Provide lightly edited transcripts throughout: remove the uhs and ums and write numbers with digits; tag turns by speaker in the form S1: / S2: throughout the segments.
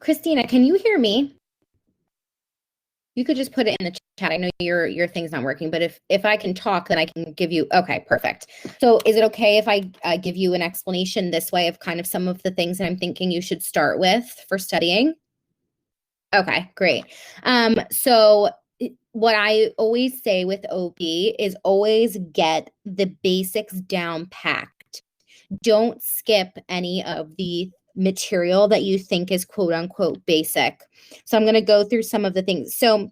S1: Christina, can you hear me? You could just put it in the chat. I know your thing's not working, but if I can talk, then I can give you. Okay, perfect. So, is it okay if I give you an explanation this way of kind of some of the things that I'm thinking you should start with for studying? Okay, great. So what I always say with OB is always get the basics down packed. Don't skip any of the material that you think is quote unquote basic. So I'm going to go through some of the things. So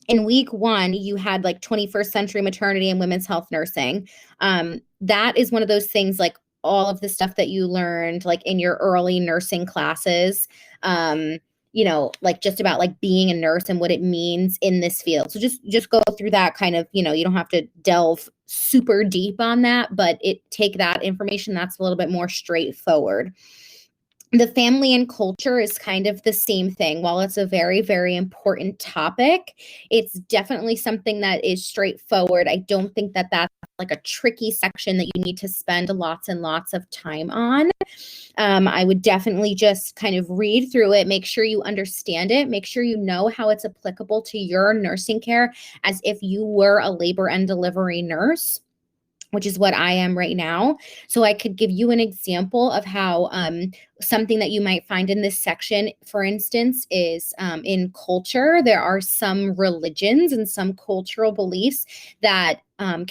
S1: in week one, you had like 21st century maternity and women's health nursing. That is one of those things like all of the stuff that you learned like in your early nursing classes. Like just about like being a nurse and what it means in this field. So just go through that kind of, you don't have to delve super deep on that, but take that information that's a little bit more straightforward. The family and culture is kind of the same thing. While it's a very, very important topic, it's definitely something that is straightforward. I don't think that that's like a tricky section that you need to spend lots and lots of time on. I would definitely just kind of read through it, make sure you understand it, make sure you know how it's applicable to your nursing care as if you were a labor and delivery nurse, which is what I am right now. So I could give you an example of how something that you might find in this section, for instance, is in culture. There are some religions and some cultural beliefs that can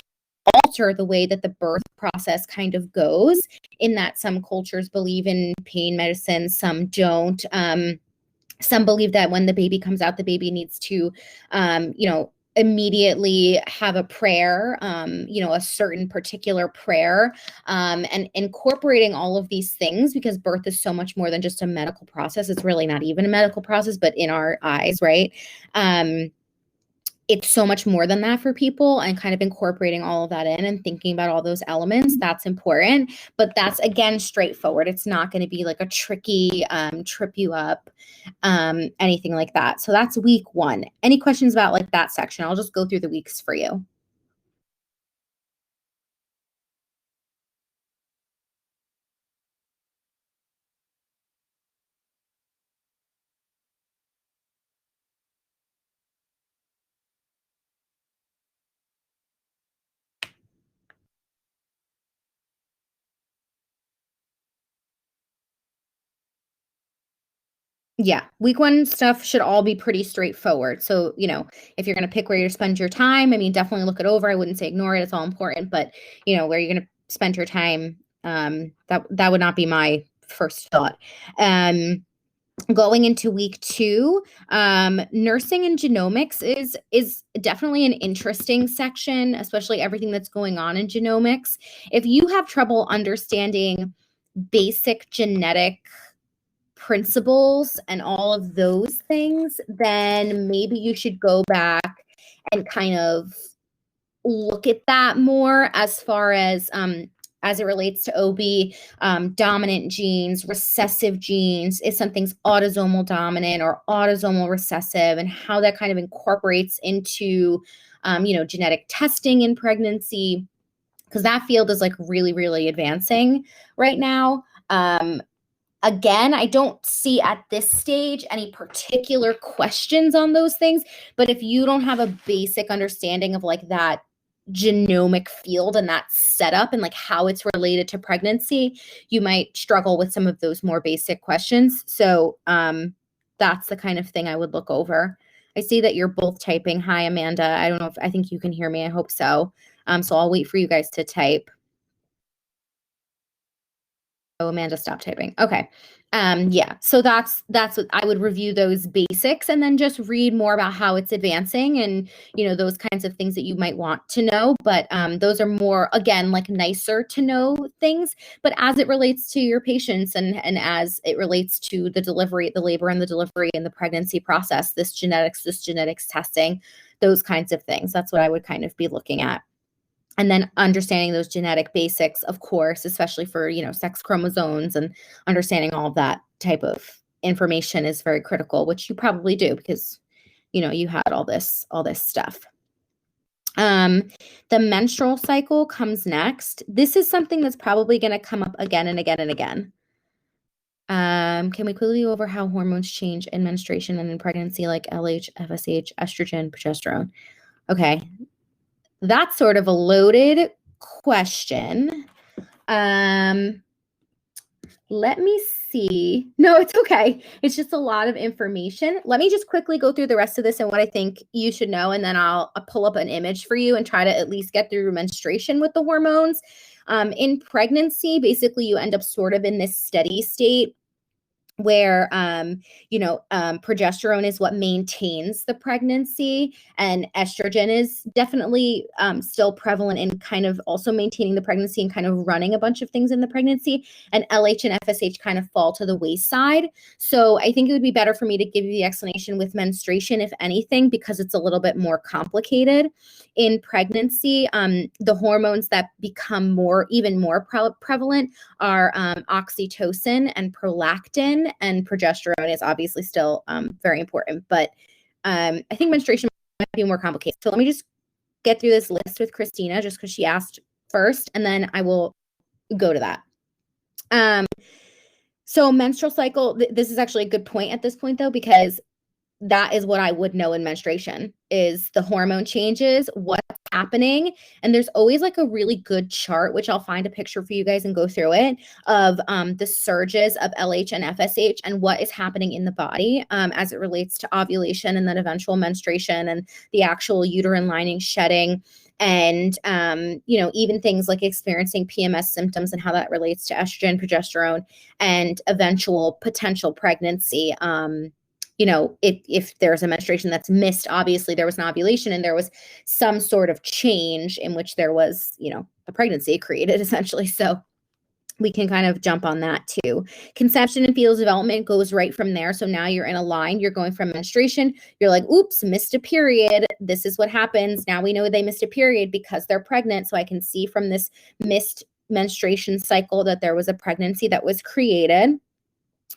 S1: alter the way that the birth process kind of goes, in that some cultures believe in pain medicine, some don't. Some believe that when the baby comes out, the baby needs to, immediately have a prayer, a certain particular prayer, and incorporating all of these things, because birth is so much more than just a medical process. It's really not even a medical process, but in our eyes, right? It's so much more than that for people, and kind of incorporating all of that in and thinking about all those elements, that's important. But that's, again, straightforward. It's not going to be like a tricky trip you up, anything like that. So that's week one. Any questions about like that section? I'll just go through the weeks for you. Yeah, week one stuff should all be pretty straightforward. So, if you're going to pick where you spend your time, I mean, definitely look it over. I wouldn't say ignore it. It's all important, but where you're going to spend your time, that would not be my first thought. Going into week two, nursing and genomics is definitely an interesting section, especially everything that's going on in genomics. If you have trouble understanding basic genetic principles and all of those things, then maybe you should go back and kind of look at that more as far as it relates to OB, dominant genes, recessive genes, if something's autosomal dominant or autosomal recessive, and how that kind of incorporates into, genetic testing in pregnancy, because that field is like really, really advancing right now. Again, I don't see at this stage any particular questions on those things, but if you don't have a basic understanding of like that genomic field and that setup and like how it's related to pregnancy, you might struggle with some of those more basic questions. So that's the kind of thing I would look over. I see that you're both typing. Hi, Amanda. I don't know if I think you can hear me. I hope so. So I'll wait for you guys to type. Oh, Amanda, stop typing. Okay. Yeah. So that's what I would review, those basics, and then just read more about how it's advancing and, those kinds of things that you might want to know. But those are more, again, like nicer to know things. But as it relates to your patients and as it relates to the delivery, the labor and the delivery and the pregnancy process, this genetics testing, those kinds of things. That's what I would kind of be looking at. And then understanding those genetic basics, of course, especially for, sex chromosomes, and understanding all of that type of information is very critical, which you probably do because, you had all this stuff. The menstrual cycle comes next. This is something that's probably going to come up again and again and again. Can we quickly go over how hormones change in menstruation and in pregnancy, like LH, FSH, estrogen, progesterone? Okay, that's sort of a loaded question. Let me see. No, it's okay. It's just a lot of information. Let me just quickly go through the rest of this and what I think you should know, and then I'll pull up an image for you and try to at least get through menstruation with the hormones. In pregnancy, basically, you end up sort of in this steady state where progesterone is what maintains the pregnancy, and estrogen is definitely still prevalent in kind of also maintaining the pregnancy and kind of running a bunch of things in the pregnancy, and LH and FSH kind of fall to the wayside. So I think it would be better for me to give you the explanation with menstruation, if anything, because it's a little bit more complicated. In pregnancy, the hormones that become even more prevalent are oxytocin and prolactin, and progesterone is obviously still very important, but I think menstruation might be more complicated. So let me just get through this list with Christina, just because she asked first, and then I will go to that. So menstrual cycle, this is actually a good point at this point, though, because that is what I would know in menstruation is the hormone changes, what's happening. And there's always like a really good chart, which I'll find a picture for you guys and go through it, of the surges of LH and FSH and what is happening in the body as it relates to ovulation and then eventual menstruation and the actual uterine lining shedding. And, even things like experiencing PMS symptoms and how that relates to estrogen, progesterone, and eventual potential pregnancy. If there's a menstruation that's missed, obviously there was an ovulation and there was some sort of change in which there was, a pregnancy created essentially. So we can kind of jump on that too. Conception and fetal development goes right from there. So now you're in a line, you're going from menstruation, you're like, oops, missed a period. This is what happens. Now we know they missed a period because they're pregnant. So I can see from this missed menstruation cycle that there was a pregnancy that was created.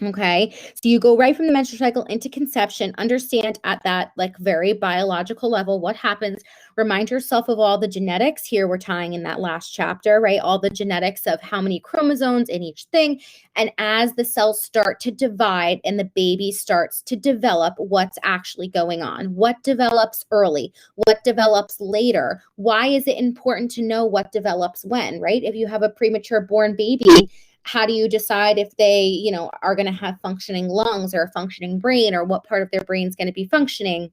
S1: Okay, so you go right from the menstrual cycle into conception, understand at that like very biological level what happens, remind yourself of all the genetics. Here we're tying in that last chapter, right? All the genetics of how many chromosomes in each thing. And as the cells start to divide and the baby starts to develop, what's actually going on? What develops early? What develops later? Why is it important to know what develops when, right? If you have a premature born baby, how do you decide if they, are going to have functioning lungs or a functioning brain, or what part of their brain is going to be functioning?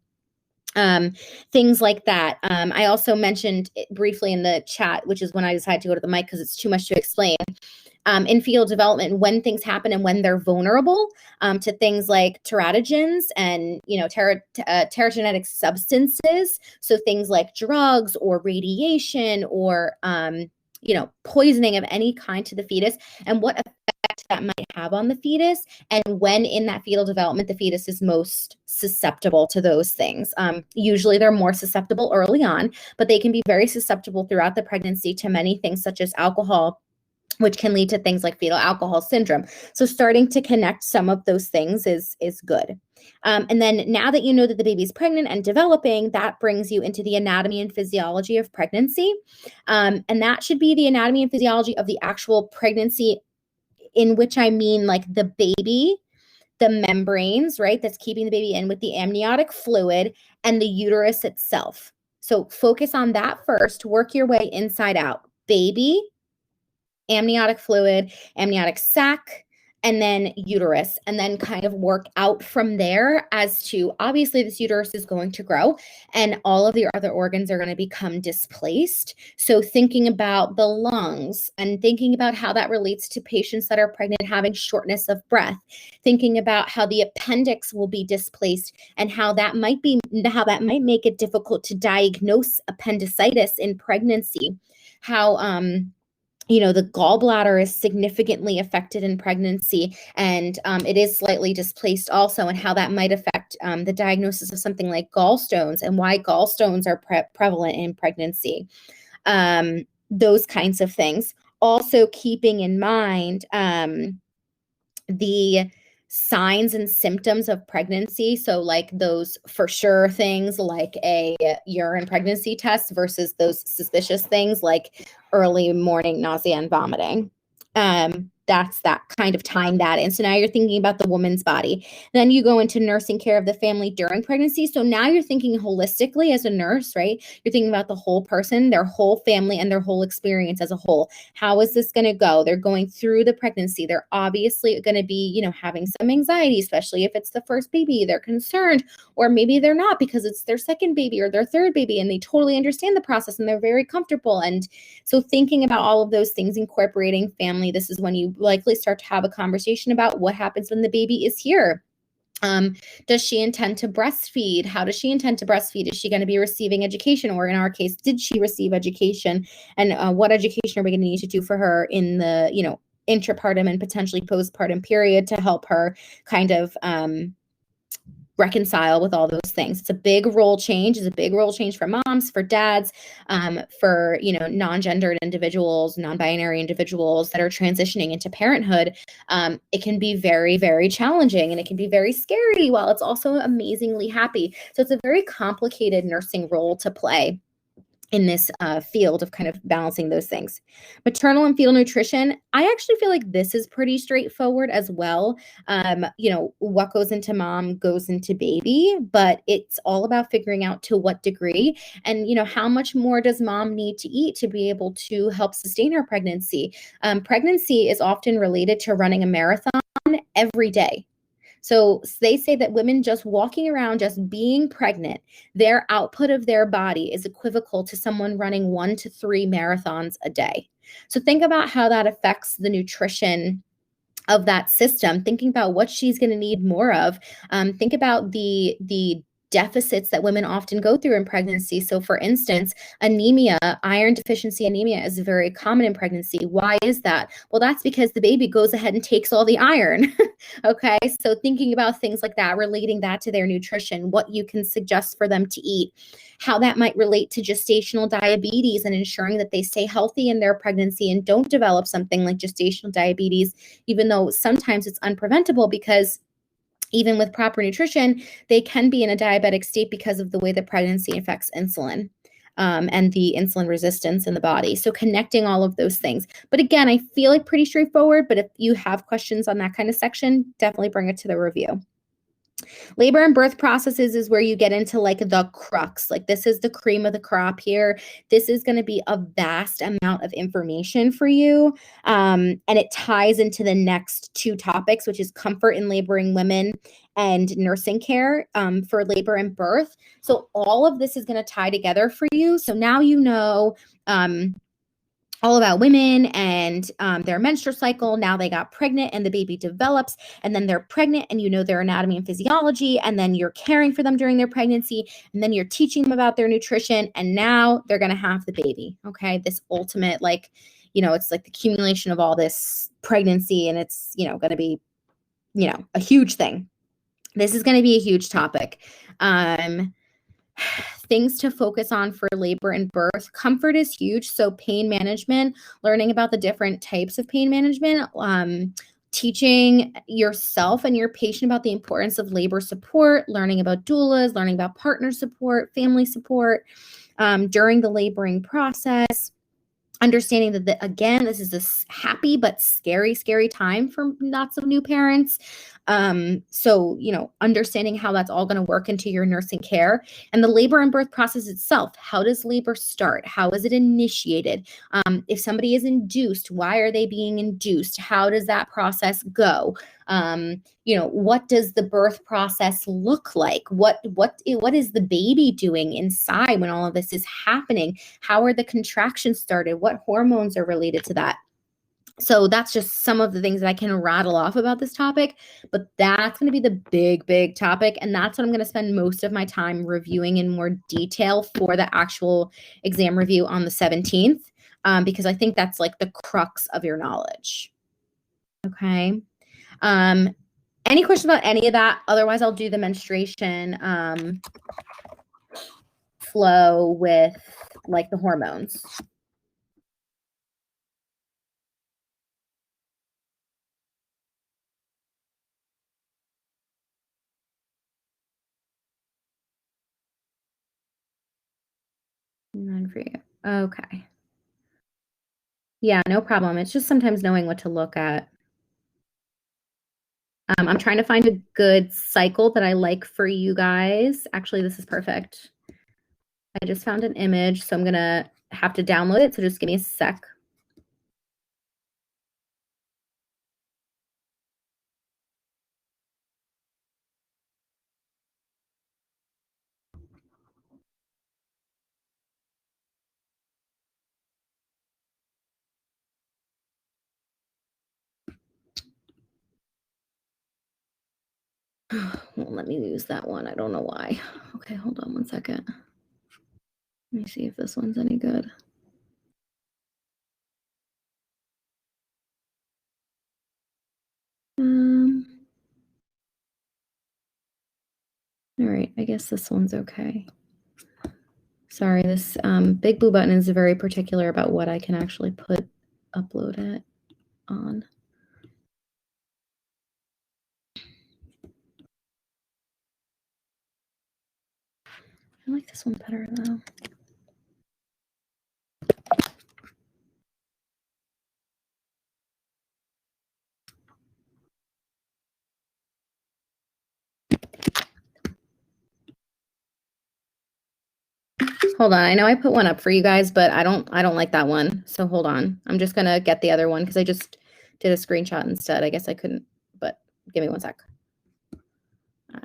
S1: Things like that. I also mentioned briefly in the chat, which is when I decided to go to the mic because it's too much to explain. In fetal development, when things happen and when they're vulnerable to things like teratogens and, teratogenic substances. So things like drugs or radiation or, poisoning of any kind to the fetus, and what effect that might have on the fetus, and when in that fetal development the fetus is most susceptible to those things. Usually they're more susceptible early on, but they can be very susceptible throughout the pregnancy to many things such as alcohol, which can lead to things like fetal alcohol syndrome. So starting to connect some of those things is good. And then now that you know that the baby's pregnant and developing, that brings you into the anatomy and physiology of pregnancy. And that should be the anatomy and physiology of the actual pregnancy, in which I mean like the baby, the membranes, right, that's keeping the baby in with the amniotic fluid, and the uterus itself. So focus on that first, work your way inside out. Baby, amniotic fluid, amniotic sac, and then uterus, and then kind of work out from there as to, obviously this uterus is going to grow and all of the other organs are going to become displaced. So thinking about the lungs and thinking about how that relates to patients that are pregnant having shortness of breath, thinking about how the appendix will be displaced and how that might make it difficult to diagnose appendicitis in pregnancy, how the gallbladder is significantly affected in pregnancy, and it is slightly displaced also, and how that might affect the diagnosis of something like gallstones and why gallstones are prevalent in pregnancy. Those kinds of things. Also keeping in mind the signs and symptoms of pregnancy. So like those for sure things like a urine pregnancy test versus those suspicious things like early morning nausea and vomiting. that's that kind of tying that in. So now you're thinking about the woman's body. Then you go into nursing care of the family during pregnancy. So now you're thinking holistically as a nurse, right? You're thinking about the whole person, their whole family, and their whole experience as a whole. How is this going to go? They're going through the pregnancy. They're obviously going to be, having some anxiety, especially if it's the first baby. They're concerned, or maybe they're not because it's their second baby or their third baby, and they totally understand the process and they're very comfortable. And so thinking about all of those things, incorporating family, this is when you likely start to have a conversation about what happens when the baby is here. Does she intend to breastfeed? How does she intend to breastfeed? Is she going to be receiving education? Or in our case, did she receive education? And what education are we going to need to do for her in the, intrapartum and potentially postpartum period to help her kind of reconcile with all those things? It's a big role change. It's a big role change for moms, for dads, for non-gendered individuals, non-binary individuals that are transitioning into parenthood. It can be very, very challenging, and it can be very scary while it's also amazingly happy. So it's a very complicated nursing role to play in this field of kind of balancing those things. Maternal and fetal nutrition, I actually feel like this is pretty straightforward as well. What goes into mom goes into baby, but it's all about figuring out to what degree and, how much more does mom need to eat to be able to help sustain her pregnancy. Pregnancy is often related to running a marathon every day. So they say that women just walking around, just being pregnant, their output of their body is equivocal to someone running 1 to 3 marathons a day. So think about how that affects the nutrition of that system, thinking about what she's going to need more of. Think about the deficits that women often go through in pregnancy. So for instance, anemia, iron deficiency anemia is very common in pregnancy. Why is that? Well, that's because the baby goes ahead and takes all the iron. Okay. So thinking about things like that, relating that to their nutrition, what you can suggest for them to eat, how that might relate to gestational diabetes and ensuring that they stay healthy in their pregnancy and don't develop something like gestational diabetes, even though sometimes it's unpreventable because even with proper nutrition, they can be in a diabetic state because of the way that pregnancy affects insulin. And the insulin resistance in the body. So connecting all of those things. But again, I feel like pretty straightforward, but if you have questions on that kind of section, definitely bring it to the review. Labor and birth processes is where you get into like the crux. Like this is the cream of the crop here. This is going to be a vast amount of information for you. And it ties into the next 2 topics, which is comfort in laboring women and nursing care for labor and birth. So all of this is going to tie together for you. So now all about women and their menstrual cycle. Now they got pregnant and the baby develops, and then they're pregnant and their anatomy and physiology, and then you're caring for them during their pregnancy, and then you're teaching them about their nutrition, and now they're going to have the baby. Okay. This ultimate, it's like the accumulation of all this pregnancy, and it's, going to be, a huge thing. This is going to be a huge topic. Things to focus on for labor and birth. Comfort is huge. So pain management, learning about the different types of pain management, teaching yourself and your patient about the importance of labor support, learning about doulas, learning about partner support, family support during the laboring process. Understanding that, again, this is a happy but scary, scary time for lots of new parents. So, understanding how that's all going to work into your nursing care and the labor and birth process itself. How does labor start? How is it initiated? If somebody is induced, why are they being induced? How does that process go? What does the birth process look like? What is the baby doing inside when all of this is happening? How are the contractions started? What hormones are related to that? So that's just some of the things that I can rattle off about this topic, but that's going to be the big, big topic. And that's what I'm going to spend most of my time reviewing in more detail for the actual exam review on the 17th, because I think that's like the crux of your knowledge. Okay. Any questions about any of that? Otherwise, I'll do the menstruation flow with like the hormones. None for you. Okay. Yeah, no problem. It's just sometimes knowing what to look at. I'm trying to find a good cycle that I like for you guys. Actually, this is perfect. I just found an image, so I'm going to have to download it. So just give me a sec. Won't let me use that one. I don't know why. Okay, hold on one second. Let me see if this one's any good. All right, I guess this one's okay. Sorry, this Big Blue Button is very particular about what I can actually upload it on. I like this one better though. Hold on. I know I put one up for you guys, but I don't like that one. So hold on. I'm just gonna get the other one because I just did a screenshot instead. I guess I couldn't, but give me one sec.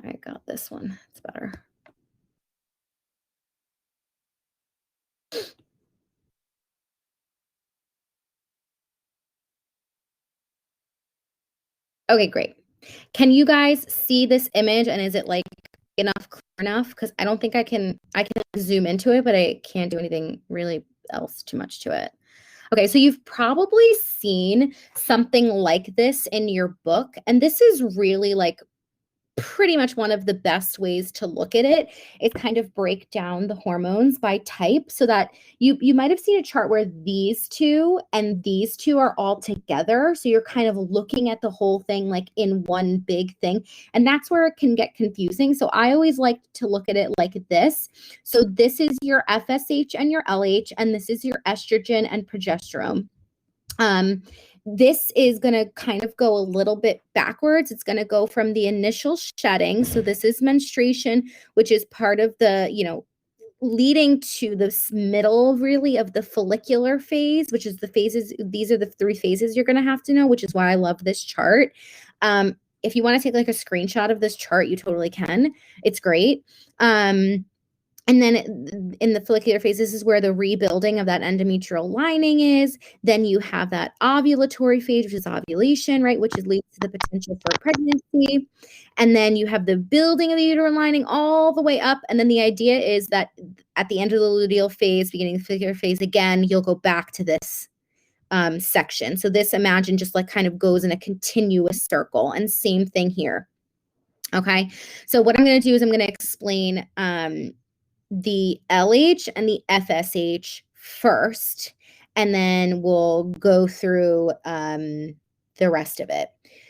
S1: I got this one. It's better. Okay, great. Can you guys see this image and is it like enough, clear enough? Because I don't think I can zoom into it, but I can't do anything really else too much to it. Okay, so you've probably seen something like this in your book, and this is really like pretty much one of the best ways to look at it is kind of break down the hormones by type so that you might have seen a chart where these two and these two are all together, so you're kind of looking at the whole thing like in one big thing, and that's where it can get confusing. So I always like to look at it like this. So this is your FSH and your LH, and this is your estrogen and progesterone. This is going to kind of go a little bit backwards. It's going to go from the initial shedding. So this is menstruation, which is part of the, leading to this middle really of the follicular phase, which is the phases. These are the 3 phases you're going to have to know, which is why I love this chart. If you want to take like a screenshot of this chart, you totally can. It's great. And then in the follicular phase, this is where the rebuilding of that endometrial lining is. Then you have that ovulatory phase, which is ovulation, right? Which leads to the potential for pregnancy. And then you have the building of the uterine lining all the way up. And then the idea is that at the end of the luteal phase, beginning of the follicular phase, again, you'll go back to this section. So this, imagine, just like kind of goes in a continuous circle. And same thing here. Okay. So what I'm going to do is I'm going to explain the LH and the FSH first, and then we'll go through the rest of it.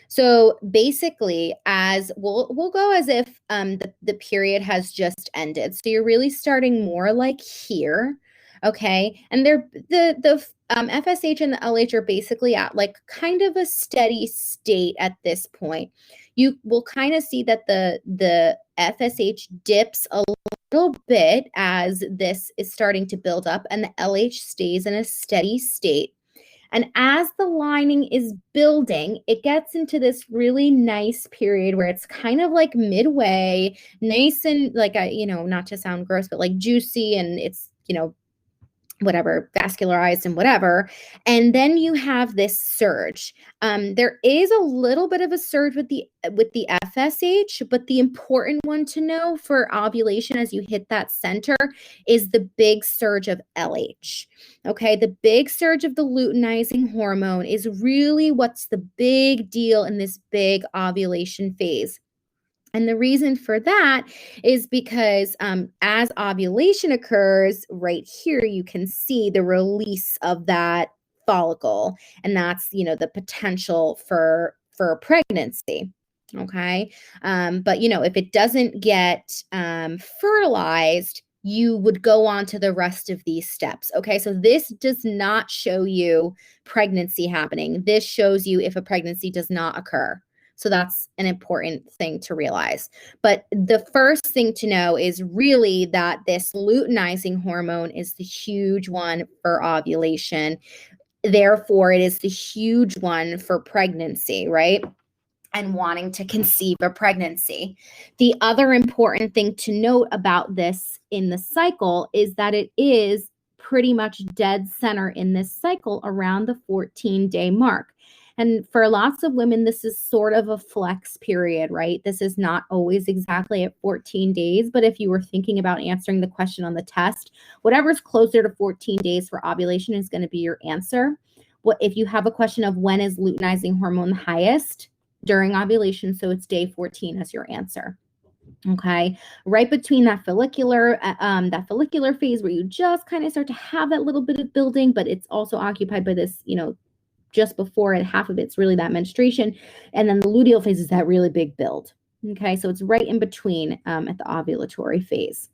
S1: So basically, as we'll go as if the period has just ended. So you're really starting more like here, okay? And the FSH and the LH are basically at like kind of a steady state at this point. You will kind of see that the FSH dips a little bit as this is starting to build up, and the LH stays in a steady state. And as the lining is building, it gets into this really nice period where it's kind of like midway, nice and like, not to sound gross, but like juicy, and it's, whatever, vascularized and whatever. And then you have this surge. There is a little bit of a surge with the FSH, but the important one to know for ovulation as you hit that center is the big surge of LH. Okay, the big surge of the luteinizing hormone is really what's the big deal in this big ovulation phase. And the reason for that is because as ovulation occurs, right here, you can see the release of that follicle. And that's, the potential for pregnancy. Okay. But, if it doesn't get fertilized, you would go on to the rest of these steps. Okay. So this does not show you pregnancy happening. This shows you if a pregnancy does not occur. So that's an important thing to realize. But the first thing to know is really that this luteinizing hormone is the huge one for ovulation. Therefore, it is the huge one for pregnancy, right? And wanting to conceive a pregnancy. The other important thing to note about this in the cycle is that it is pretty much dead center in this cycle around the 14-day mark. And for lots of women, this is sort of a flex period, right? This is not always exactly at 14 days, but if you were thinking about answering the question on the test, whatever's closer to 14 days for ovulation is going to be your answer. What if you have a question of when is luteinizing hormone highest? During ovulation, so it's day 14 as your answer. Okay, right between that follicular phase where you just kind of start to have that little bit of building, but it's also occupied by this, just before it, half of it's really that menstruation, and then the luteal phase is that really big build. Okay, so it's right in between at the ovulatory phase.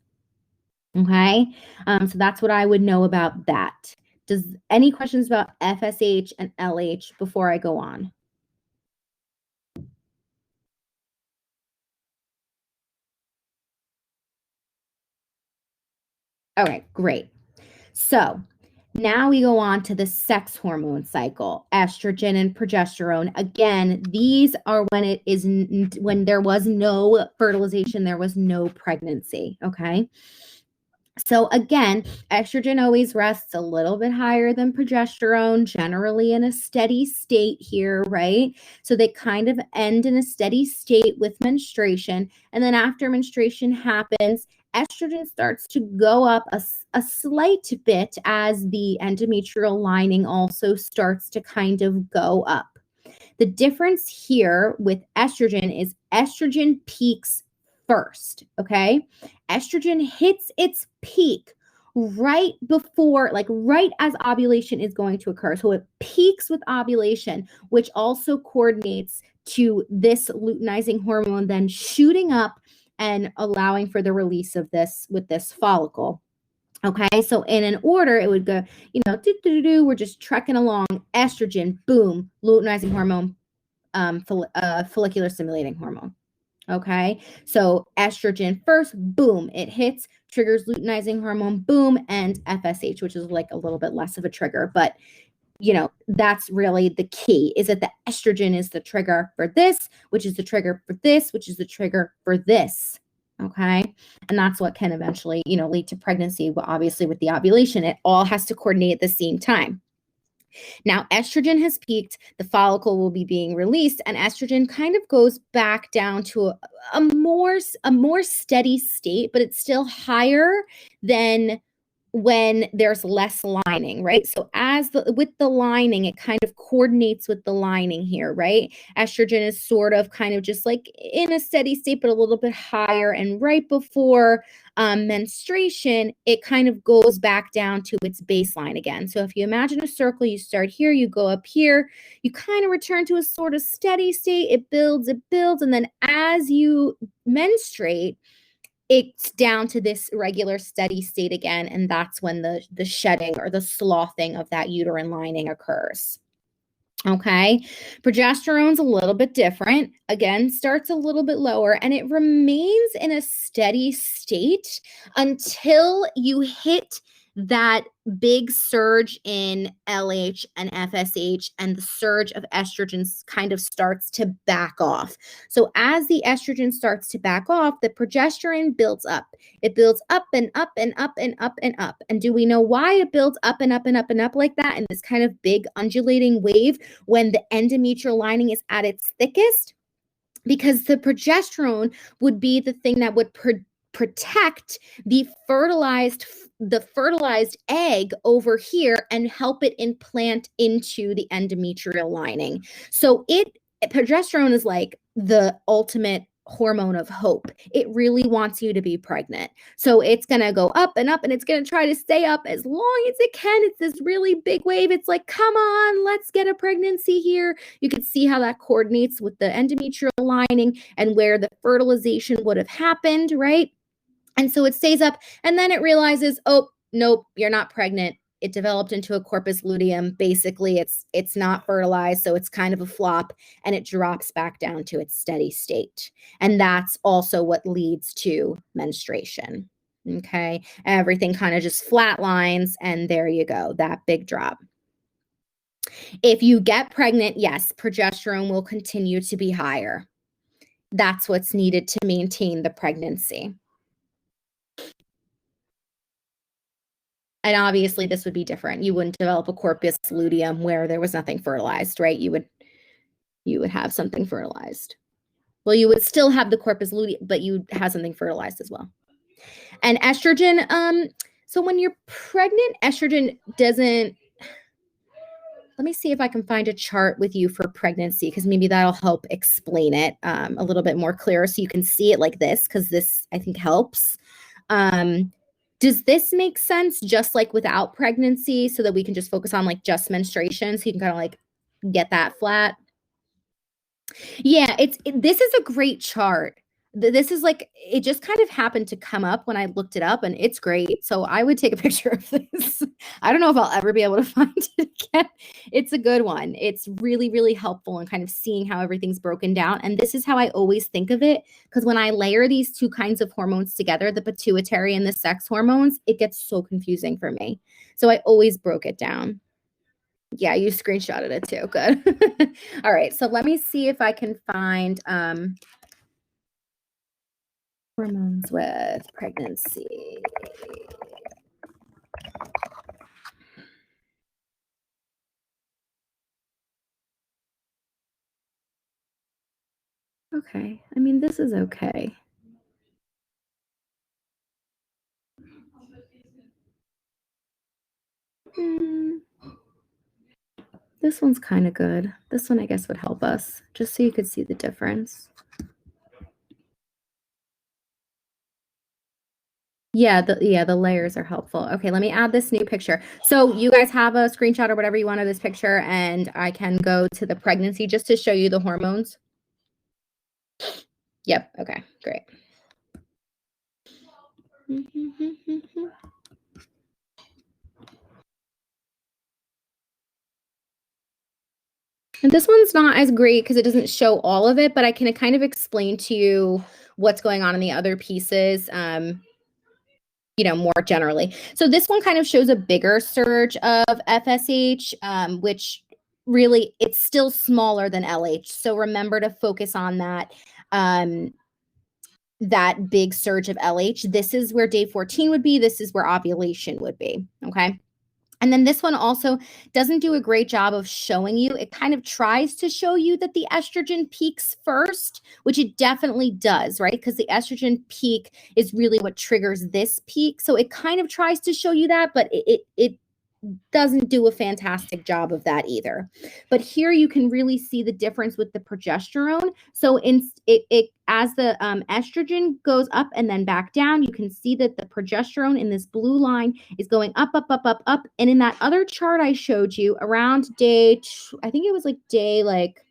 S1: Okay, so that's what I would know about that. Does any questions about FSH and LH before I go on? Okay, great. So now we go on to the sex hormone cycle, estrogen and progesterone. Again, these are when there was no fertilization, there was no pregnancy. Okay. So again, estrogen always rests a little bit higher than progesterone, generally in a steady state here, right? So they kind of end in a steady state with menstruation. And then after menstruation happens, estrogen starts to go up a slight bit as the endometrial lining also starts to kind of go up. The difference here with estrogen is estrogen peaks first, okay? Estrogen hits its peak right before, like right as ovulation is going to occur. So it peaks with ovulation, which also coordinates to this luteinizing hormone then shooting up and allowing for the release of this with this follicle. Okay, so in an order, it would go, we're just trekking along. Estrogen, boom, luteinizing hormone, follicular stimulating hormone. Okay, so estrogen first, boom, it hits, triggers luteinizing hormone, boom, and FSH, which is like a little bit less of a trigger, but that's really the key, is that the estrogen is the trigger for this, which is the trigger for this, which is the trigger for this. Okay, and that's what can eventually, lead to pregnancy. But obviously, with the ovulation, it all has to coordinate at the same time. Now, estrogen has peaked, the follicle will be being released, and estrogen kind of goes back down to a more steady state, but it's still higher than when there's less lining, right? So with the lining, it kind of coordinates with the lining here, right? Estrogen is sort of kind of just like in a steady state, but a little bit higher. And right before menstruation, it kind of goes back down to its baseline again. So if you imagine a circle, you start here, you go up here, you kind of return to a sort of steady state. It builds, and then as you menstruate, it's down to this regular steady state again, and that's when the shedding or the sloughing of that uterine lining occurs. Okay, progesterone's a little bit different. Again, starts a little bit lower, and it remains in a steady state until you hit that big surge in LH and FSH, and the surge of estrogen kind of starts to back off. So as the estrogen starts to back off, the progesterone builds up. It builds up and up and up and up and up. And do we know why it builds up and up and up and up like that in this kind of big undulating wave when the endometrial lining is at its thickest? Because the progesterone would be the thing that would protect the fertilized egg over here and help it implant into the endometrial lining. So progesterone is like the ultimate hormone of hope. It really wants you to be pregnant. So it's going to go up and up, and it's going to try to stay up as long as it can. It's this really big wave. It's like, come on, let's get a pregnancy here. You can see how that coordinates with the endometrial lining and where the fertilization would have happened, right? And so it stays up, and then it realizes, oh, nope, you're not pregnant. it developed into a corpus luteum. Basically, it's not fertilized, so it's kind of a flop, and it drops back down to its steady state. And that's also what leads to menstruation. Okay, everything kind of just flatlines, and there you go, that big drop. If you get pregnant, yes, progesterone will continue to be higher. That's what's needed to maintain the pregnancy. And obviously this would be different. You wouldn't develop a corpus luteum where there was nothing fertilized, right? You would have something fertilized. Well, you would still have the corpus luteum, but you'd have something fertilized as well. And estrogen, so when you're pregnant, estrogen doesn't, let me see if I can find a chart with you for pregnancy, because maybe that'll help explain it a little bit more clear so you can see it like this, because this I think helps. Does this make sense just like without pregnancy, so that we can just focus on like just menstruation, so you can kind of like get that flat? Yeah, this is a great chart. This is like, it just kind of happened to come up when I looked it up, and it's great. So I would take a picture of this. I don't know if I'll ever be able to find it again. It's a good one. It's really, really helpful in kind of seeing how everything's broken down. And this is how I always think of it, because when I layer these two kinds of hormones together, the pituitary and the sex hormones, it gets so confusing for me. So I always broke it down. Yeah, you screenshotted it too. Good. All right. So let me see if I can find hormones with pregnancy. Okay. I mean, this is okay. This one's kind of good. This one, I guess, would help us, just so you could see the difference. Yeah, the layers are helpful. Okay, let me add this new picture. So you guys have a screenshot or whatever you want of this picture, and I can go to the pregnancy just to show you the hormones. Yep. Okay, great. And this one's not as great because it doesn't show all of it, but I can kind of explain to you what's going on in the other pieces, more generally. So this one kind of shows a bigger surge of FSH, which really, it's still smaller than LH. So remember to focus on that, that big surge of LH. This is where day 14 would be. This is where ovulation would be, okay? And then this one also doesn't do a great job of showing you. It kind of tries to show you that the estrogen peaks first, which it definitely does, right? Because the estrogen peak is really what triggers this peak. So it kind of tries to show you that, but it doesn't do a fantastic job of that either. But here you can really see the difference with the progesterone. So as the estrogen goes up and then back down, you can see that the progesterone in this blue line is going up, up, up, up, up. And in that other chart I showed you, around day, I think it was like day, like,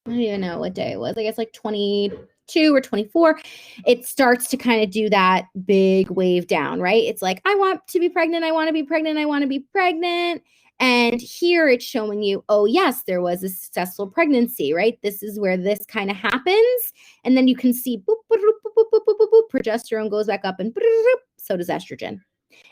S1: I don't even know what day it was. I guess like 22 or 24, it starts to kind of do that big wave down, right? It's like, I want to be pregnant. I want to be pregnant. I want to be pregnant. And here it's showing you, oh, yes, there was a successful pregnancy, right? This is where this kind of happens. And then you can see boop, boop, boop, boop, boop, boop, boop, boop, progesterone goes back up, and so does estrogen.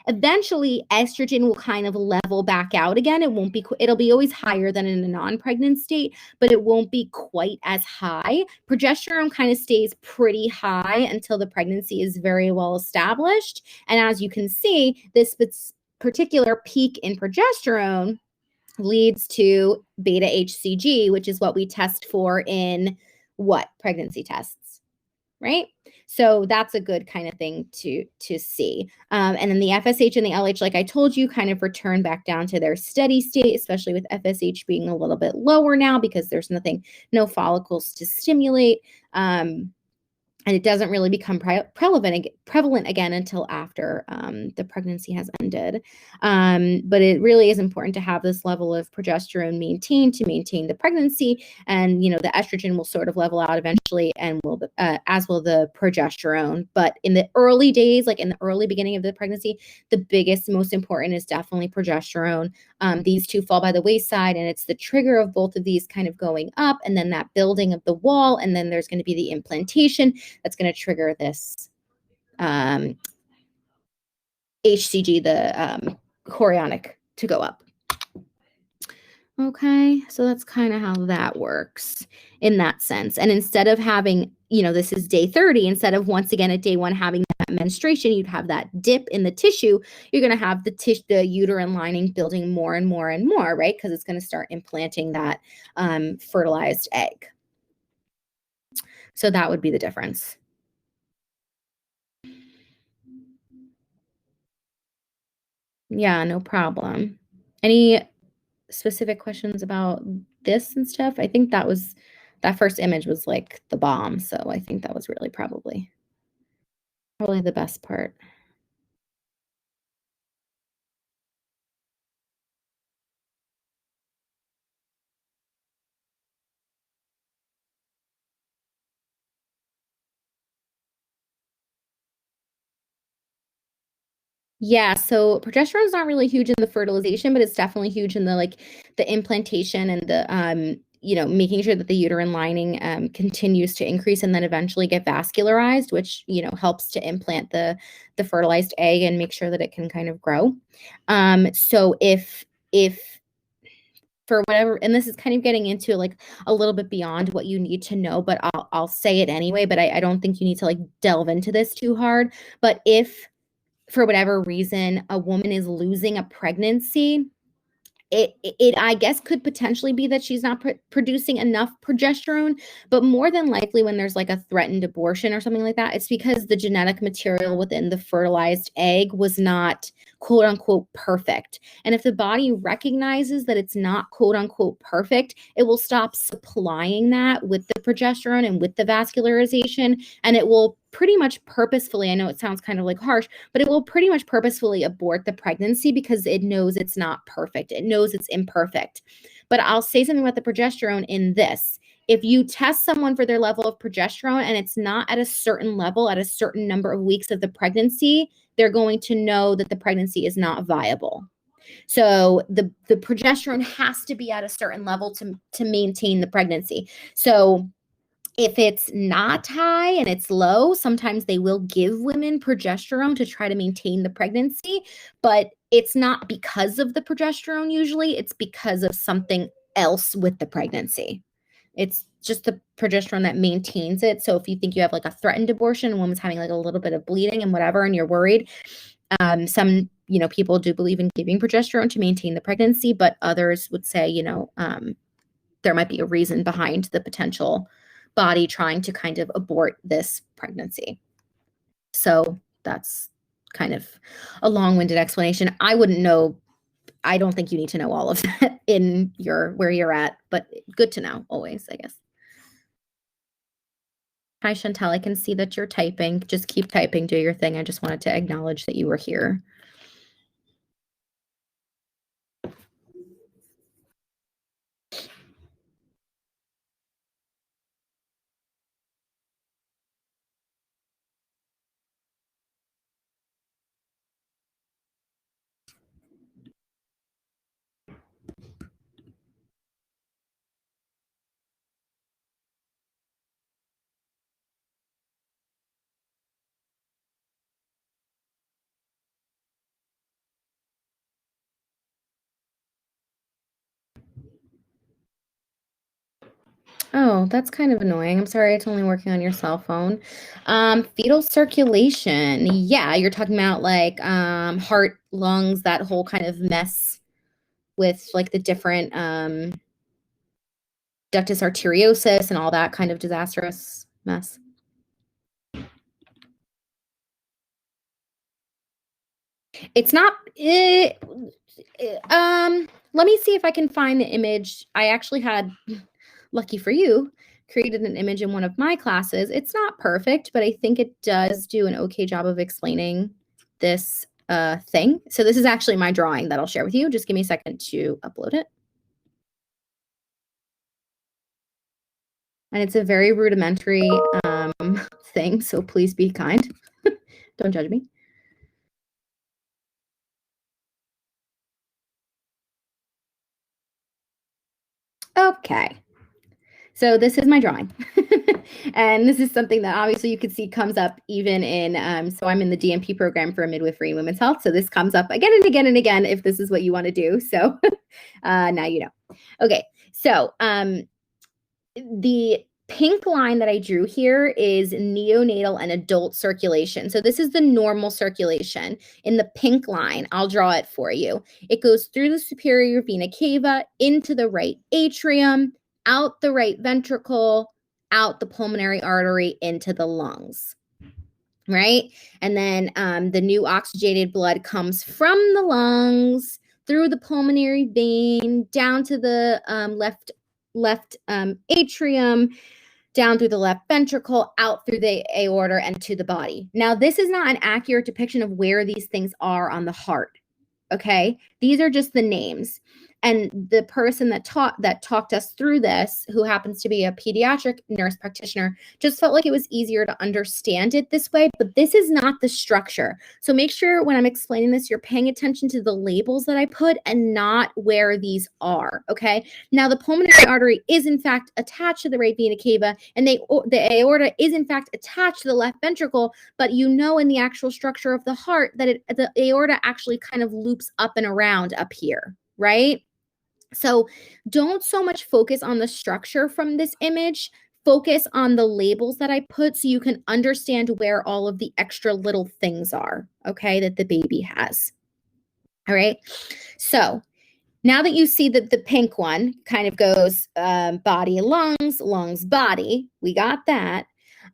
S1: Eventually, estrogen will kind of level back out again. It'll be always higher than in a non-pregnant state, but it won't be quite as high. Progesterone kind of stays pretty high until the pregnancy is very well established. And as you can see, this particular peak in progesterone leads to beta HCG, which is what we test for in pregnancy tests, right? So that's a good kind of thing to see. And then the FSH and the LH, like I told you, kind of return back down to their steady state, especially with FSH being a little bit lower now because there's no follicles to stimulate. and it doesn't really become prevalent again until after the pregnancy has ended. But it really is important to have this level of progesterone maintained to maintain the pregnancy, and the estrogen will sort of level out eventually, and will as will the progesterone. But in the early days, like in the early beginning of the pregnancy, the biggest, most important is definitely progesterone. These two fall by the wayside, and it's the trigger of both of these kind of going up, and then that building of the wall, and then there's going to be the implantation that's going to trigger this HCG, the chorionic, to go up. Okay, so that's kind of how that works in that sense. And instead of having, this is day 30, instead of once again at day 1 having that menstruation, you'd have that dip in the tissue. You're going to have the uterine lining building more and more and more, right? Because it's going to start implanting that fertilized egg. So that would be the difference. Yeah, no problem. Any specific questions about this and stuff? I think that first image was like the bomb. So I think that was really probably the best part. Yeah, so progesterone is not really huge in the fertilization, but it's definitely huge in the implantation and the making sure that the uterine lining continues to increase and then eventually get vascularized, which helps to implant the fertilized egg and make sure that it can kind of grow. So if for whatever, and this is kind of getting into like a little bit beyond what you need to know, but I'll say it anyway. But I don't think you need to like delve into this too hard. But if for whatever reason a woman is losing a pregnancy, it I guess could potentially be that she's not producing enough progesterone, but more than likely when there's like a threatened abortion or something like that, it's because the genetic material within the fertilized egg was not quote unquote perfect. And if the body recognizes that it's not quote unquote perfect, it will stop supplying that with the progesterone and with the vascularization, and it will pretty much purposefully, I know it sounds kind of like harsh, but it will pretty much purposefully abort the pregnancy because it knows it's not perfect. It knows it's imperfect. But I'll say something about the progesterone in this. If you test someone for their level of progesterone and it's not at a certain level at a certain number of weeks of the pregnancy, they're going to know that the pregnancy is not viable. So the progesterone has to be at a certain level to maintain the pregnancy. So if it's not high and it's low, sometimes they will give women progesterone to try to maintain the pregnancy, but it's not because of the progesterone usually, it's because of something else with the pregnancy. It's just the progesterone that maintains it. So if you think you have like a threatened abortion, a woman's having like a little bit of bleeding and whatever, and you're worried, some people do believe in giving progesterone to maintain the pregnancy, but others would say there might be a reason behind the potential body trying to kind of abort this pregnancy. So that's kind of a long-winded explanation. I wouldn't know. I don't think you need to know all of that in where you're at, but good to know always, I guess. Hi, Chantel. I can see that you're typing. Just keep typing. Do your thing. I just wanted to acknowledge that you were here. Oh, that's kind of annoying. I'm sorry it's only working on your cell phone. Fetal circulation. Yeah, you're talking about like heart, lungs, that whole kind of mess with like the different ductus arteriosus and all that kind of disastrous mess. It's not let me see if I can find the image. I actually had, lucky for you, created an image in one of my classes. It's not perfect, but I think it does do an okay job of explaining this thing. So this is actually my drawing that I'll share with you. Just give me a second to upload it. And it's a very rudimentary thing, so please be kind. Don't judge me. Okay. So this is my drawing. And this is something that obviously you can see comes up even in, so I'm in the DNP program for midwifery and women's health. So this comes up again and again and again if this is what you want to do. So now you know. Okay. So the pink line that I drew here is neonatal and adult circulation. So this is the normal circulation. In the pink line, I'll draw it for you. It goes through the superior vena cava into the right atrium, out the right ventricle, out the pulmonary artery into the lungs. Right? And then the new oxygenated blood comes from the lungs through the pulmonary vein down to the left atrium, down through the left ventricle, out through the aorta, and to the body. Now, this is not an accurate depiction of where these things are on the heart. Okay, these are just the names. And the person that talked us through this, who happens to be a pediatric nurse practitioner, just felt like it was easier to understand it this way. But this is not the structure. So make sure when I'm explaining this, you're paying attention to the labels that I put and not where these are. Okay. Now the pulmonary artery is in fact attached to the right vena cava, and the aorta is in fact attached to the left ventricle. But you know, in the actual structure of the heart, that the aorta actually kind of loops up and around up here, right? So don't so much focus on the structure from this image. Focus on the labels that I put so you can understand where all of the extra little things are, okay, that the baby has. All right. So now that you see that the pink one kind of goes body, lungs, lungs, body, we got that.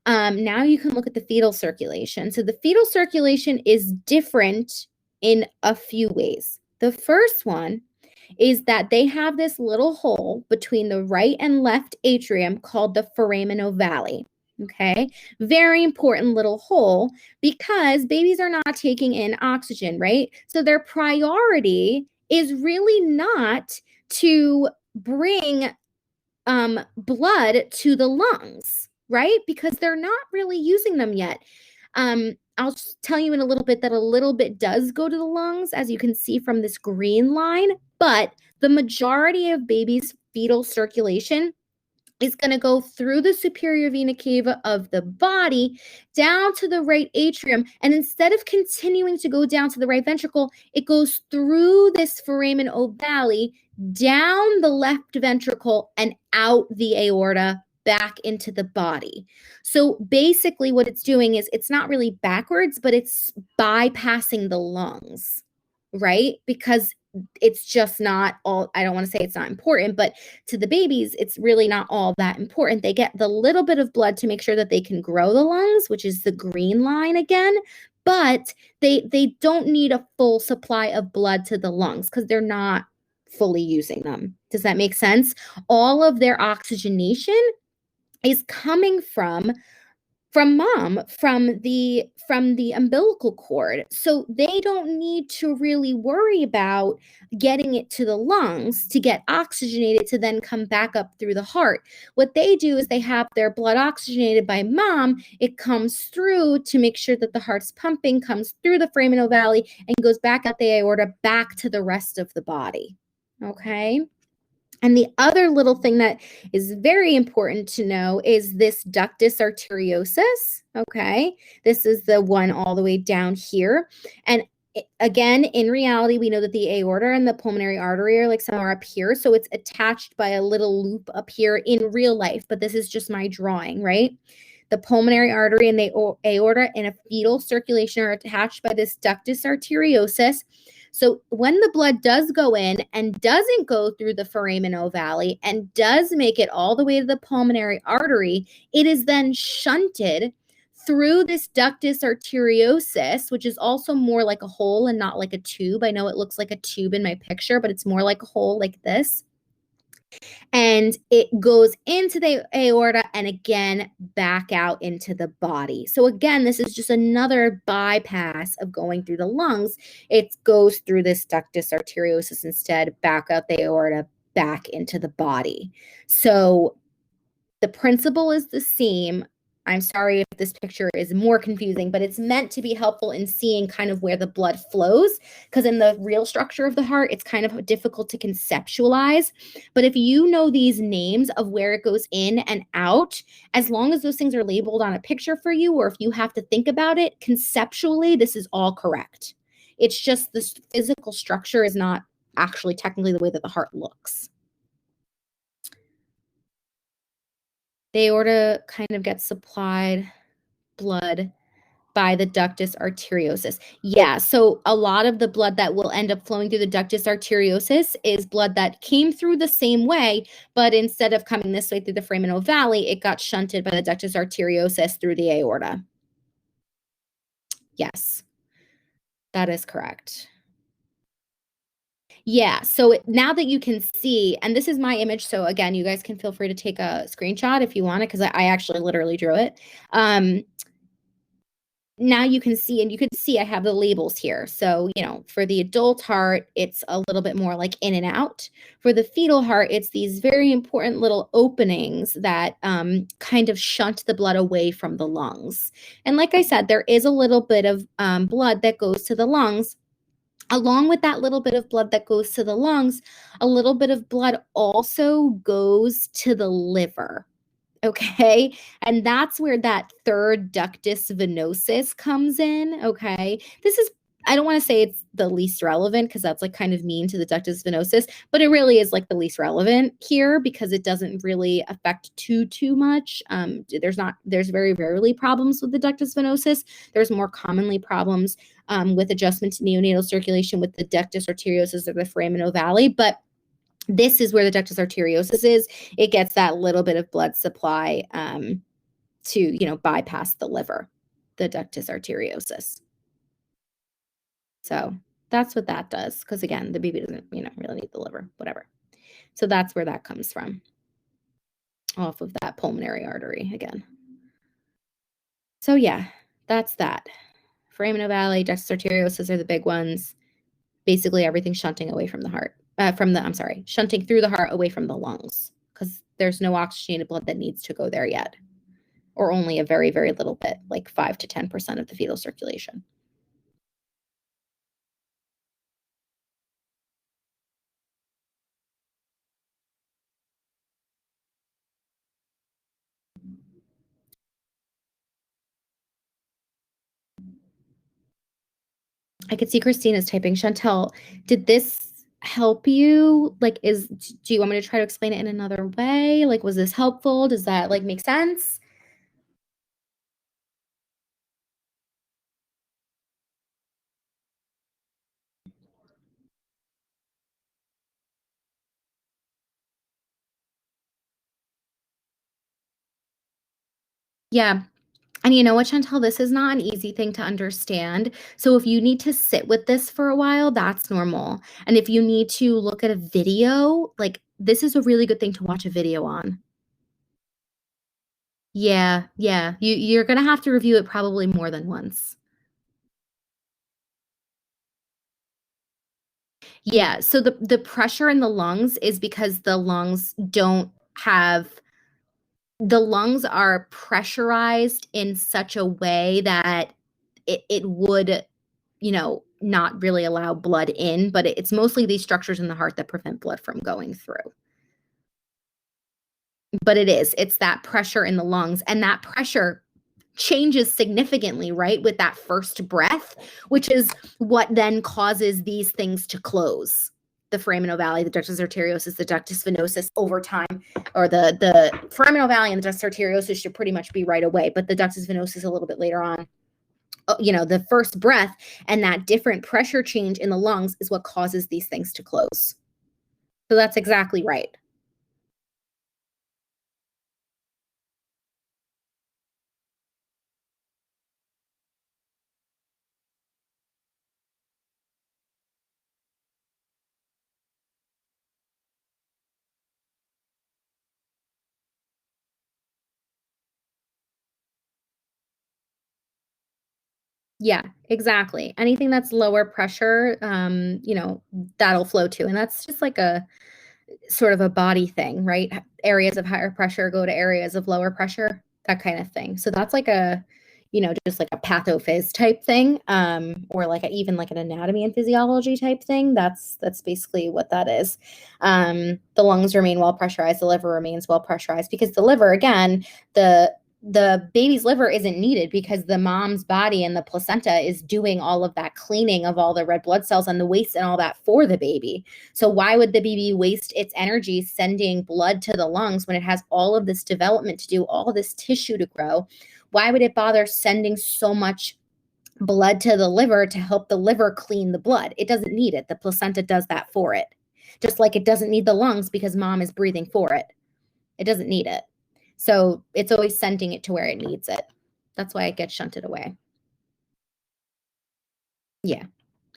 S1: Now you can look at the fetal circulation. So the fetal circulation is different in a few ways. The first one is that they have this little hole between the right and left atrium called the foramen ovale. Okay, very important little hole because babies are not taking in oxygen, right? So their priority is really not to bring blood to the lungs, right? Because they're not really using them yet. I'll tell you in a little bit that a little bit does go to the lungs, as you can see from this green line, but the majority of babies' fetal circulation is going to go through the superior vena cava of the body down to the right atrium. And instead of continuing to go down to the right ventricle, it goes through this foramen ovale, down the left ventricle, and out the aorta back into the body. So basically what it's doing is it's not really backwards, but it's bypassing the lungs, right? Because it's just not all, I don't want to say it's not important, but to the babies, it's really not all that important. They get the little bit of blood to make sure that they can grow the lungs, which is the green line again, but they don't need a full supply of blood to the lungs because they're not fully using them. Does that make sense? All of their oxygenation is coming from mom, from the umbilical cord. So they don't need to really worry about getting it to the lungs to get oxygenated to then come back up through the heart. What they do is they have their blood oxygenated by mom. It comes through to make sure that the heart's pumping, comes through the foramen ovale and goes back out the aorta back to the rest of the body. Okay. And the other little thing that is very important to know is this ductus arteriosus, okay? This is the one all the way down here. And again, in reality, we know that the aorta and the pulmonary artery are like somewhere up here. So it's attached by a little loop up here in real life, but this is just my drawing, right? The pulmonary artery and the aorta in a fetal circulation are attached by this ductus arteriosus. So when the blood does go in and doesn't go through the foramen ovale and does make it all the way to the pulmonary artery, it is then shunted through this ductus arteriosus, which is also more like a hole and not like a tube. I know it looks like a tube in my picture, but it's more like a hole like this. and it goes into the aorta and again back out into the body. So again, this is just another bypass of going through the lungs. It goes through this ductus arteriosus instead, back out the aorta, back into the body. So the principle is the same. I'm sorry if this picture is more confusing, but it's meant to be helpful in seeing kind of where the blood flows, because in the real structure of the heart, it's kind of difficult to conceptualize. But if you know these names of where it goes in and out, as long as those things are labeled on a picture for you, or if you have to think about it conceptually, this is all correct. It's just the physical structure is not actually technically the way that the heart looks. The aorta kind of gets supplied blood by the ductus arteriosus. Yeah, so a lot of the blood that will end up flowing through the ductus arteriosus is blood that came through the same way, but instead of coming this way through the foramen ovale, it got shunted by the ductus arteriosus through the aorta. Yes, that is correct. Yeah, so now that you can see, and this is my image, so again, you guys can feel free to take a screenshot if you want it, because I actually literally drew it. Now you can see, and you can see I have the labels here. So, for the adult heart, it's a little bit more like in and out. For the fetal heart, it's these very important little openings that kind of shunt the blood away from the lungs. And like I said, there is a little bit of blood that goes to the lungs. Along with that little bit of blood that goes to the lungs, a little bit of blood also goes to the liver. Okay. And that's where that third ductus venosus comes in. Okay. I don't want to say it's the least relevant because that's like kind of mean to the ductus venosus, but it really is like the least relevant here because it doesn't really affect too much. There's very rarely problems with the ductus venosus. There's more commonly problems with adjustment to neonatal circulation with the ductus arteriosus or the foramen ovale. But this is where the ductus arteriosus is. It gets that little bit of blood supply to bypass the liver, the ductus arteriosus. So that's what that does. Because again, the baby doesn't really need the liver, whatever. So that's where that comes from, off of that pulmonary artery again. So yeah, that's that. Foramen ovale, ductus arteriosus are the big ones. Basically everything shunting away from the heart. Shunting through the heart away from the lungs, because there's no oxygenated blood that needs to go there yet, or only a very, very little bit, like 5 to 10% of the fetal circulation. I could see Christina's typing. Chantel, did this help you? Like, do you want me to try to explain it in another way? Like, was this helpful? Does that make sense? Yeah. And you know what, Chantel, this is not an easy thing to understand. So if you need to sit with this for a while, that's normal. And if you need to look at a video, like this is a really good thing to watch a video on. Yeah, yeah. You're gonna have to review it probably more than once. Yeah, so the pressure in the lungs is because the lungs are pressurized in such a way that it would, not really allow blood in, but it's mostly these structures in the heart that prevent blood from going through. But it's that pressure in the lungs, and that pressure changes significantly, right, with that first breath, which is what then causes these things to close. The foramen ovale, the ductus arteriosus, the ductus venosus over time, or the foramen ovale and the ductus arteriosus should pretty much be right away, but the ductus venosus a little bit later on. The first breath and that different pressure change in the lungs is what causes these things to close. So that's exactly right. Yeah, exactly. Anything that's lower pressure, that'll flow too. And that's just like a sort of a body thing, right? Areas of higher pressure go to areas of lower pressure, that kind of thing. So that's like just like a pathophys type thing, or like even like an anatomy and physiology type thing. That's basically what that is. The lungs remain well pressurized, the liver remains well pressurized because the liver, again, the baby's liver isn't needed because the mom's body and the placenta is doing all of that cleaning of all the red blood cells and the waste and all that for the baby. So why would the baby waste its energy sending blood to the lungs when it has all of this development to do, all this tissue to grow? Why would it bother sending so much blood to the liver to help the liver clean the blood? It doesn't need it. The placenta does that for it. Just like it doesn't need the lungs because mom is breathing for it. It doesn't need it. So it's always sending it to where it needs it. That's why it gets shunted away. Yeah.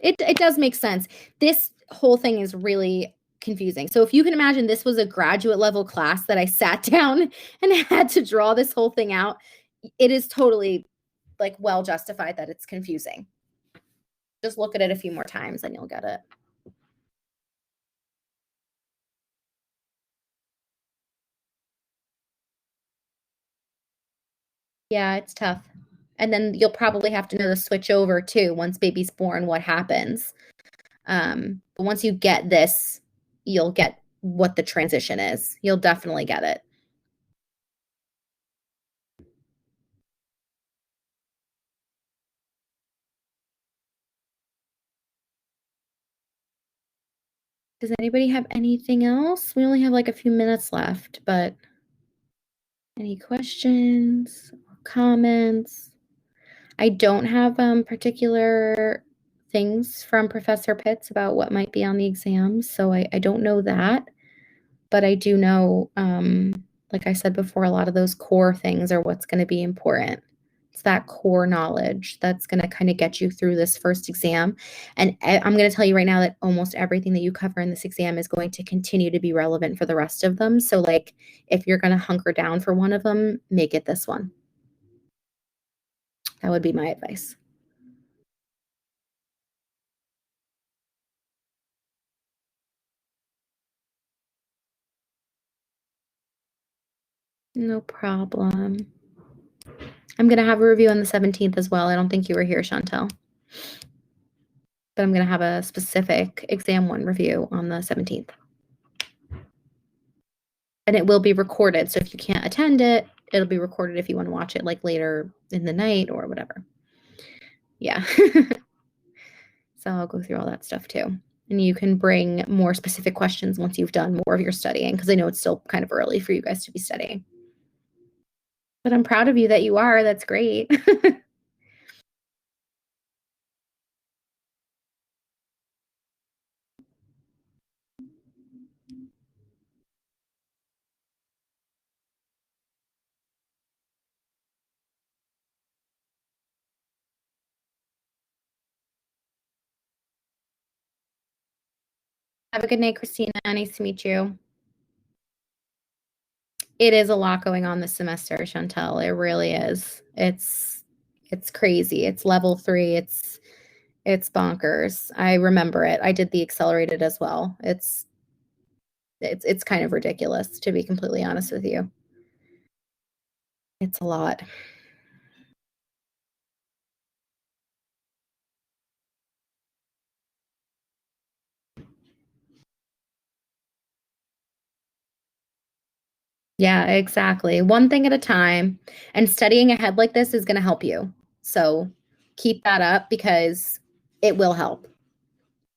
S1: It does make sense. This whole thing is really confusing. So if you can imagine this was a graduate level class that I sat down and had to draw this whole thing out, it is totally like well justified that it's confusing. Just look at it a few more times and you'll get it. Yeah, it's tough. And then you'll probably have to know the switch over too once baby's born, what happens. But once you get this, you'll get what the transition is. You'll definitely get it. Does anybody have anything else? We only have like a few minutes left, but any questions or comments? I don't have particular things from Professor Pitts about what might be on the exams, so I don't know that. But I do know, like I said before, a lot of those core things are what's going to be important. It's that core knowledge that's going to kind of get you through this first exam. And I'm going to tell you right now that almost everything that you cover in this exam is going to continue to be relevant for the rest of them. So, like, if you're going to hunker down for one of them, make it this one. That would be my advice. No problem. I'm going to have a review on the 17th as well. I don't think you were here, Chantel, but I'm going to have a specific exam one review on the 17th. And it will be recorded. So if you can't attend it, it'll be recorded if you want to watch it like later in the night or whatever. Yeah. So I'll go through all that stuff too. And you can bring more specific questions once you've done more of your studying because I know it's still kind of early for you guys to be studying. But I'm proud of you that you are. That's great. Have a good night, Christina. Nice to meet you. It is a lot going on this semester, Chantel. It really is. It's crazy. It's level 3. It's bonkers. I remember it. I did the accelerated as well. It's kind of ridiculous, to be completely honest with you. It's a lot. Yeah, exactly. One thing at a time. And studying ahead like this is going to help you. So keep that up because it will help.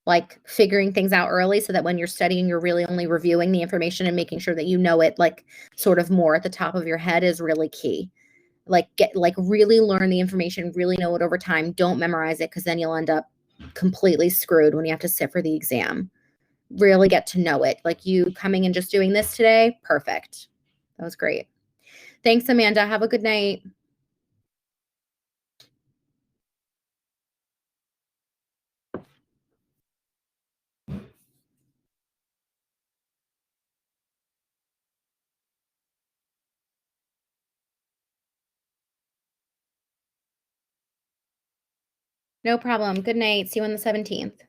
S1: Like figuring things out early so that when you're studying, you're really only reviewing the information and making sure that you know it like sort of more at the top of your head is really key. Like get like really learn the information, really know it over time. Don't memorize it because then you'll end up completely screwed when you have to sit for the exam. Really get to know it. Like you coming and just doing this today, perfect. That was great. Thanks, Amanda. Have a good night. No problem. Good night. See you on the 17th.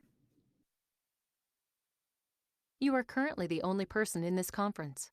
S2: You are currently the only person in this conference.